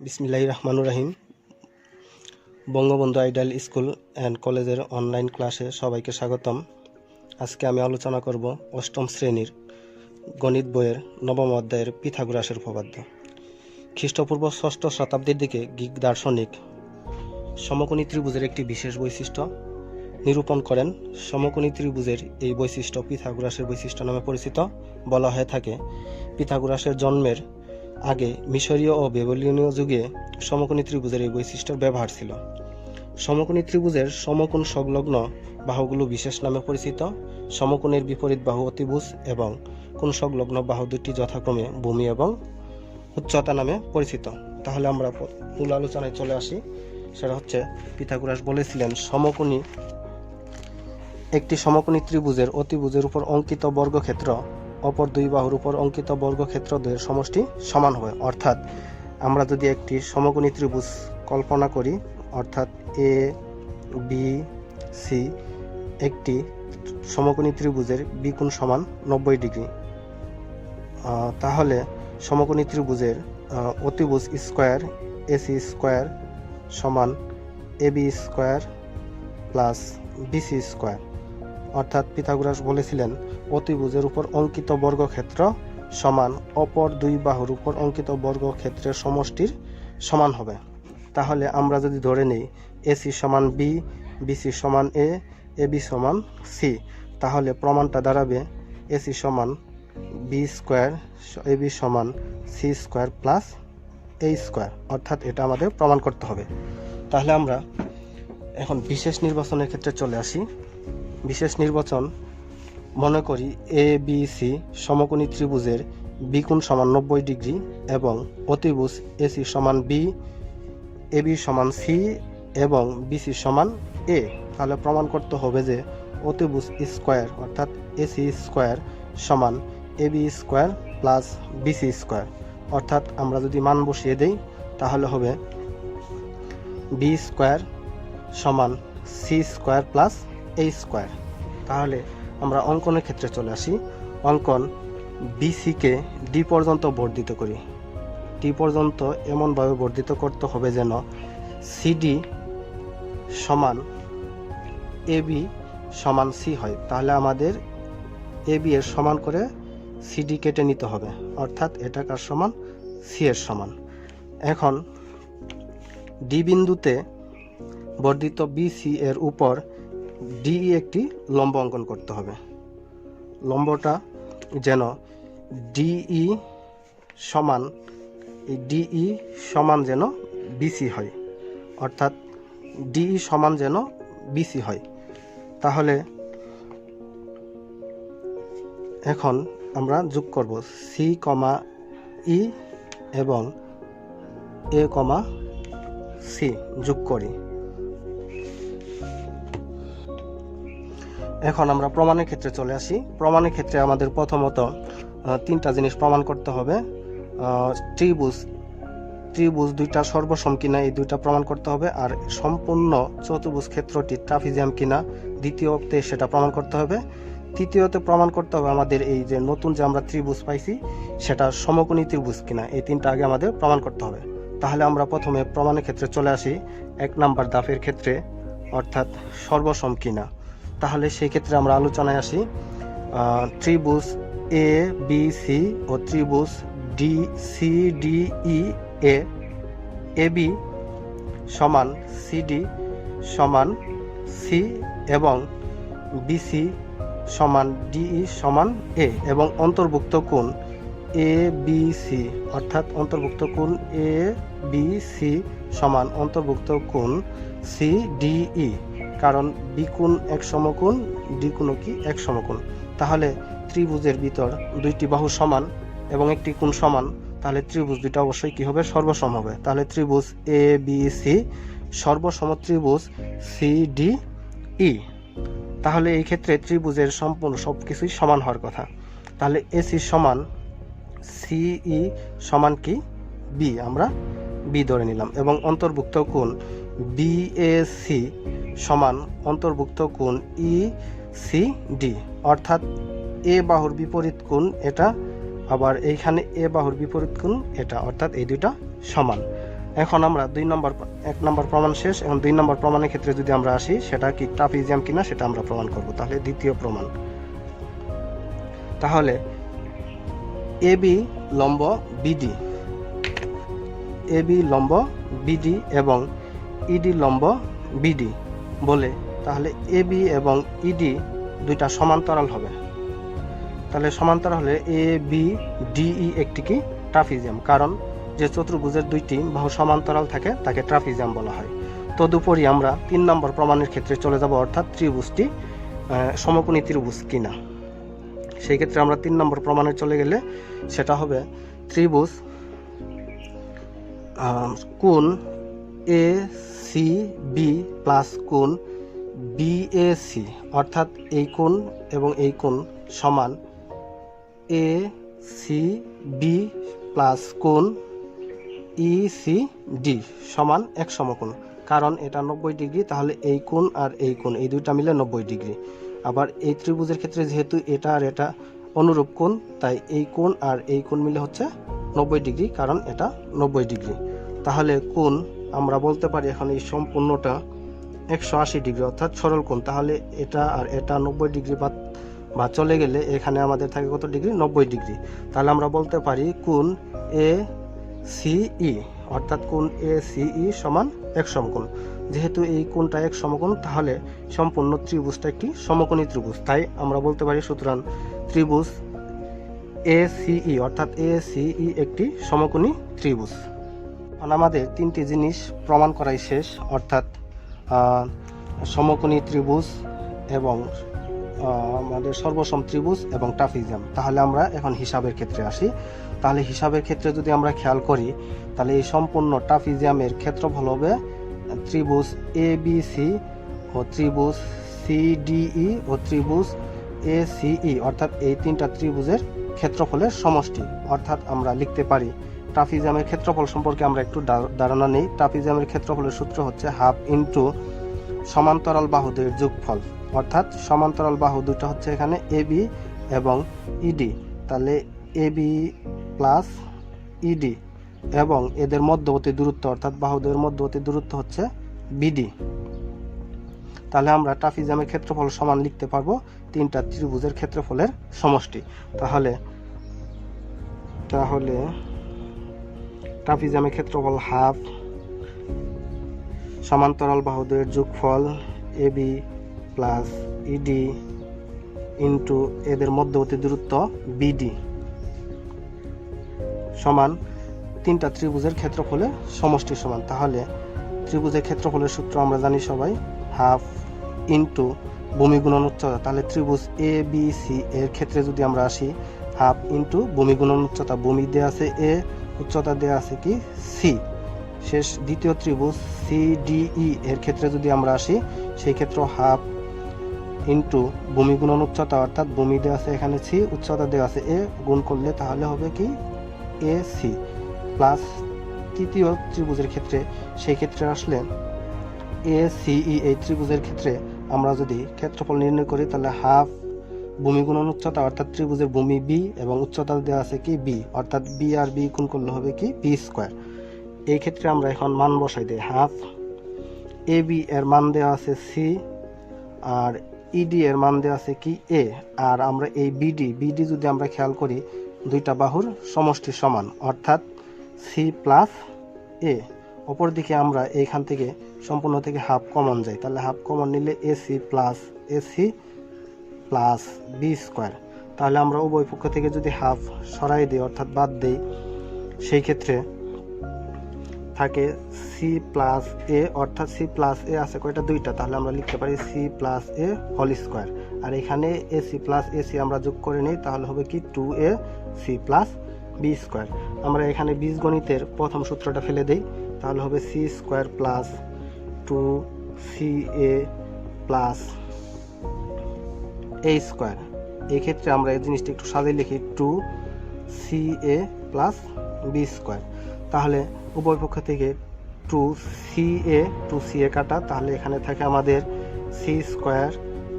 বিসমিল্লাহির রহমানির রহিম। Bangabandhu ideal school and কলেজের অনলাইন ক্লাসে সবাইকে স্বাগতম। আজকে আমি আলোচনা করব অষ্টম শ্রেণীর গণিত বইয়ের নবম অধ্যায়ের পিথাগোরাসের উপপাদ্য। খ্রিস্টপূর্ব ষষ্ঠ শতাব্দীর দিকে গ্রিক দার্শনিক সমকোণী ত্রিভুজের একটি বিশেষ বৈশিষ্ট্য নিরূপণ করেন। সমকোণী ত্রিভুজের এই বৈশিষ্ট্য পিথাগোরাসের বৈশিষ্ট্য নামে পরিচিত। বলা হয়ে থাকে পিথাগোরাসের জন্মের আগে মিশরীয় ও বেবিলনীয় যুগে সমকোণী ত্রিভুজের এই বৈশিষ্ট্যের ব্যবহার ছিল। সমকোণী ত্রিভুজের সমকোণ সংলগ্ন বাহুগুলো বিশেষ নামে পরিচিত। সমকোণের বিপরীত বাহু অতিভুজ এবং কোণ সংলগ্ন বাহু দুটি যথাক্রমে ভূমি এবং উচ্চতা নামে পরিচিত। তাহলে আমরা মূল আলোচনায় চলে আসি। সেটা হচ্ছে পিথাগোরাস বলেছিলেন একটি সমকোণী ত্রিভুজের অতিভুজের উপর অঙ্কিত বর্গক্ষেত্র অপর দুই বাহুর উপর অঙ্কিত বর্গক্ষেত্র দ্বয়ের সমষ্টি সমান হবে। অর্থাৎ আমরা যদি একটি সমকোণী ত্রিভুজ কল্পনা করি, অর্থাৎ এ বি সি, একটি সমকোণী ত্রিভুজের বি কোণ সমান 90 ডিগ্রি, তাহলে সমকোণী ত্রিভুজের অতিভুজ স্কোয়ার এসি স্কোয়ার সমান AB square plus BC square. অর্থাৎ পিথাগোরাস বলেছিলেন অতিভুজের উপর অঙ্কিত বর্গক্ষেত্র সমান অপর দুই বাহুর উপর অঙ্কিত বর্গক্ষেত্রের সমষ্টির সমান হবে। তাহলে আমরা যদি ধরে নিই এসি সমান বি, বিসি সমান এ, এবি সমান সি, তাহলে প্রমাণটা দাঁড়াবে এসি সমান বি স্কোয়ার, এবি সমান C square plus A square. অর্থাৎ এটা আমাদের প্রমাণ করতে হবে। তাহলে আমরা এখন বিশেষ নির্বাচনের ক্ষেত্রে চলে আসি। বিশেষ নির্বাচন মনে করি এ বি সি সমকোণী ত্রিভুজের বি কোণ সমান 90 ডিগ্রি এবং অতিভুজ এসি সমান বি, এবি সমান সি এবং বিসি সমান এ। তাহলে প্রমাণ করতে হবে যে অতিভুজ স্কোয়ার অর্থাৎ এসি স্কোয়ার সমান AB square plus BC square. অর্থাৎ আমরা যদি মান বসিয়ে দেই তাহলে হবে বি স্কোয়ার সমান C square plus A square. তাহলে আমরা অঙ্কনের ক্ষেত্রে চলে আসি। অঙ্কন বিসিকে ডি পর্যন্ত বর্ধিত করি। ডি পর্যন্ত এমনভাবে বর্ধিত করতে হবে যেন সিডি সমান এবি সমান সি হয়। তাহলে আমাদের এবি এর সমান করে সিডি কেটে নিতে হবে, অর্থাৎ এটা কার সমান, সি এর সমান। এখন ডি বিন্দুতে বর্ধিত বিসি এর উপর ডিই একটি লম্ব অঙ্কন করতে হবে। লম্বটা যেন ডিই সমান যেন বিসি হয়, অর্থাৎ ডিই সমান যেন বিসি হয়। তাহলে এখন আমরা যোগ করব সি কমা ই এবং এ কমা সি যোগ করি। এখন আমরা প্রমাণের ক্ষেত্রে চলে আসি। প্রমাণের ক্ষেত্রে আমাদের প্রথমত তিনটা জিনিস প্রমাণ করতে হবে। ত্রিভুজ দুইটা সর্বসম কিনা এই দুইটা প্রমাণ করতে হবে, আর সম্পূর্ণ চতুর্ভুজ ক্ষেত্রটি ট্রাপিজিয়াম কিনা দ্বিতীয়তে সেটা প্রমাণ করতে হবে। তৃতীয়তে প্রমাণ করতে হবে আমাদের এই যে নতুন যে আমরা ত্রিভুজ পাইছি সেটা সমকোণী ত্রিভুজ কিনা। এই তিনটা আগে আমাদের প্রমাণ করতে হবে। তাহলে আমরা প্রথমে প্রমাণের ক্ষেত্রে চলে আসি 1 নাম্বার ধাপের ক্ষেত্রে, অর্থাৎ সর্বসম কিনা। তাহলে সেই ক্ষেত্রে আমরা আলোচনায় আসি। ত্রিভুজ এ বি সি ও ত্রিভুজ ডি সি ডি ই এ, এবি সমান সিডি সমান সি এবং বিসি সমান ডিই সমান এ এবং অন্তর্ভুক্ত কোণ এ বি সি, অর্থাৎ অন্তর্ভুক্ত কোণ এ বি সি সমান অন্তর্ভুক্ত কোণ সি ডিই, কারণ বি কোণ এক সমকোণ, ডি কোণ কি এক সমকোণ। তাহলে ত্রিভুজের ভিতর দুইটি বাহু সমান এবং একটি কোণ সমান, তাহলে ত্রিভুজ দুইটা অবশ্যই কি হবে, সর্বসম হবে। তাহলে ত্রিভুজ এ বি সি সর্বসম ত্রিভুজ সি ডি ই। তাহলে এই ক্ষেত্রে ত্রিভুজের সম্পূর্ণ সবকিছুই সমান হওয়ার কথা। তাহলে এসি সমান সিই সমান কি বি, আমরা বি ধরে নিলাম এবং অন্তর্ভুক্ত কোণ বিএসি সমান অন্তর্ভুক্ত কোণ ইসিডি, অর্থাৎ এ বাহুর বিপরীত কোণ এটা, আবার এইখানে এ বাহুর বিপরীত কোণ এটা, অর্থাৎ এই দুইটা সমান। এখন আমরা এক নম্বর প্রমাণ শেষ। এখন 2 নম্বর প্রমাণের ক্ষেত্রে যদি আমরা আসি, সেটা কি ট্রাপিজিয়াম কিনা সেটা আমরা প্রমাণ করব। তাহলে দ্বিতীয় প্রমাণ, তাহলে এবি লম্ব বিডি, এবি লম্ব বিডি এবং ইডি লম্ব বিডি বলে, তাহলে এবি এবং ইডি দুইটা সমান্তরাল হবে। তাহলে সমান্তরাল হলে এ বি ডিই একটি কি ট্রাপিজিয়াম, কারণ যে চতুর্ভুজের দুইটি বাহু সমান্তরাল থাকে তাকে ট্রাপিজিয়াম বলা হয়। তদুপরি আমরা 3 নম্বর প্রমাণের ক্ষেত্রে চলে যাব, অর্থাৎ ত্রিভুজটি সমকোণী ত্রিভুজ কিনা। সেই ক্ষেত্রে আমরা 3 নম্বর প্রমাণে চলে গেলে সেটা হবে ত্রিভুজ কোণ এ সি বি প্লাস কোণ বি এ সি, অর্থাৎ এই কোণ এবং এই কোণ সমান এ সি বি প্লাস কোণ ই সি ডি সমান এক সমকোণ। কারণ এটা 90 ডিগ্রি, তাহলে এই কোণ আর এই কোণ এই দুইটা মিলে 90 ডিগ্রি। আবার এই ত্রিভুজের ক্ষেত্রে যেহেতু এটা আর এটা অনুরূপ কোণ, তাই এই কোণ আর এই কোণ মিলে হচ্ছে 90 ডিগ্রি, কারণ এটা 90 ডিগ্রি। তাহলে কোণ আমরা বলতে পারি এখন এই সম্পূর্ণটা 180 ডিগ্রি, অর্থাৎ সরল কোণ। তাহলে এটা আর এটা 90 ডিগ্রি বা চলে গেলে এখানে আমাদের থাকে কত ডিগ্রি? 90 ডিগ্রি। তাহলে আমরা বলতে পারি কোণ এ সিই, অর্থাৎ কোণ এ সিই সমান এক সমকোণ। যেহেতু এই কোণটা এক সমকোণ, তাহলে সম্পূর্ণ ত্রিভুজটা একটি সমকোণী ত্রিভুজ। তাই আমরা বলতে পারি সুতরাং ত্রিভুজ এ সিই, অর্থাৎ এ সিই একটি সমকোণী ত্রিভুজ। এখন আমাদের 3টি জিনিস প্রমাণ করাই শেষ, অর্থাৎ সমকোণী ত্রিভুজ এবং আমাদের সর্বসম ত্রিভুজ এবং ট্রাপিজিয়াম। তাহলে আমরা এখন হিসাবের ক্ষেত্রে আসি। তাহলে হিসাবের ক্ষেত্রে যদি আমরা খেয়াল করি, তাহলে এই সম্পূর্ণ ট্রাপিজিয়ামের ক্ষেত্রফল হবে ত্রিভুজ এ বি সি ও ত্রিভুজ সি ডিই ও ত্রিভুজ এ সিই, অর্থাৎ এই 3টা ত্রিভুজের ক্ষেত্রফলের সমষ্টি। অর্থাৎ আমরা লিখতে পারি ট্রাপিজিয়ামের ক্ষেত্রফল সম্পর্কে আমরা একটু ধারণা নেই। ট্রাপিজিয়ামের ক্ষেত্রফলের সূত্র হচ্ছে হাফ ইন্টু সমান্তরাল বাহুদের যোগফল, অর্থাৎ সমান্তরাল বাহু দুটো হচ্ছে এখানে এবি এবং ইডি। তাহলে এবি প্লাস ইডি এবং এদের মধ্যবর্তী দূরত্ব, অর্থাৎ বাহুদের মধ্যবর্তী দূরত্ব হচ্ছে বিডি। তাহলে আমরা ট্রাপিজিয়ামের ক্ষেত্রফল সমান লিখতে পারবো 3টা ত্রিভুজের ক্ষেত্রফলের সমষ্টি। তাহলে ট্রাপিজিয়ামের ক্ষেত্রফল হাফ সমান্তরাল বাহুদের যোগফল এবি প্লাস ইডি ইন্টু এদের মধ্যবর্তী দূরত্ব বিডি সমান 3টা ত্রিভুজের ক্ষেত্রফলের সমষ্টি সমান। তাহলে ত্রিভুজের ক্ষেত্রফলের সূত্র আমরা জানি সবাই, হাফ ইন্টু ভূমি গুণন উচ্চতা। তাহলে ত্রিভুজ এ বি সি এর ক্ষেত্রে যদি আমরা আসি, হাফ ইন্টু ভূমি গুণন উচ্চতা, ভূমি দেওয়া আছে এ, উচ্চতা দেওয়া আছে কি সি। শেষ দ্বিতীয় ত্রিভুজ সি ডিই এর ক্ষেত্রে যদি আমরা আসি, সেই ক্ষেত্রে হাফ ইন্টু ভূমি গুণন উচ্চতা, অর্থাৎ ভূমি দেওয়া আছে এখানে সি, উচ্চতা দেওয়া আছে এ, গুণ করলে তাহলে হবে কি এ সি। প্লাস তৃতীয় ত্রিভুজের ক্ষেত্রে, সেই ক্ষেত্রে আসলে এ সিই এই ত্রিভুজের ক্ষেত্রে আমরা যদি ক্ষেত্রফল নির্ণয় করি, তাহলে হাফ ভূমি গুণন উচ্চতা, অর্থাৎ ত্রিভুজের ভূমি বি এবং উচ্চতা দেওয়া আছে কি বি, অর্থাৎ বি আর বি গুণ করলে হবে কি বি স্কোয়ার। এই ক্ষেত্রে আমরা এখন মান বসাই দিই। হাফ এ বি এর মান দেওয়া আছে সি আর ইডি এর মান দেওয়া আছে কি এ, আর আমরা এই বিডি যদি আমরা খেয়াল করি, দুইটা বাহুর সমষ্টি সমান, অর্থাৎ সি প্লাস এ। অপরদিকে আমরা এইখান থেকে সম্পূর্ণ থেকে হাফ কমন যায়, তাহলে হাফ কমন নিলে এসি প্লাস বি স্কোয়ার। তাহলে আমরা উভয় পক্ষ থেকে যদি হাফ সরাই দিই, অর্থাৎ বাদ দেই, সেই ক্ষেত্রে থাকে সি প্লাস এ, অর্থাৎ সি প্লাস এ আছে কয়টা? দুইটা। তাহলে আমরা লিখতে পারি সি প্লাস এ হোল স্কোয়ার, আর এখানে এসি প্লাস এসি আমরা যোগ করে নিই, তাহলে হবে কি 2a C plus B square. আমরা এখানে বীজগণিতের প্রথম সূত্রটা ফেলে দেই, তাহলে হবে C square plus 2ca plus A square. এই ক্ষেত্রে আমরা এই জিনিসটা একটু সাজিয়ে লিখি 2ca প্লাস বি স্কোয়ার। তাহলে উভয় পক্ষ থেকে 2ca কাটা, তাহলে এখানে থাকে আমাদের C square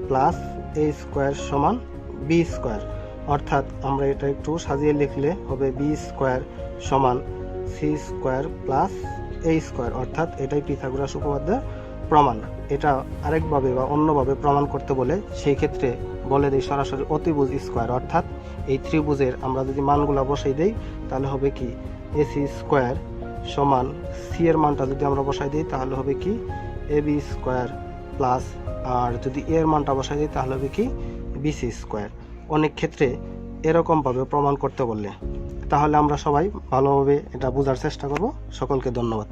plus A square সমান বি স্কোয়ার। অর্থাৎ আমরা এটা একটু সাজিয়ে লিখলে হবে বি স্কোয়ার সমান C square plus A square, অর্থাৎ এটাই পিথাগোরাস উপপাদ্যের প্রমাণ। এটা আরেকভাবে বা অন্যভাবে প্রমাণ করতে বলে সেই ক্ষেত্রে বলে দেই সরাসরি অতিভুজ স্কোয়ার, অর্থাৎ এই ত্রিভুজের আমরা যদি মানগুলো বসাই দেই তাহলে হবে কি এসি স্কোয়ার সমান সি এর মানটা যদি আমরা বসাই দিই তাহলে হবে কি এ বি স্কোয়ার প্লাস, আর যদি এর মানটা বসাই দিই তাহলে হবে কি বিসি স্কোয়ার। অনেক ক্ষেত্রে এরকমভাবে প্রমাণ করতে বললে, তাহলে আমরা সবাই ভালোভাবে এটা বোঝার চেষ্টা করব। সকলকে ধন্যবাদ।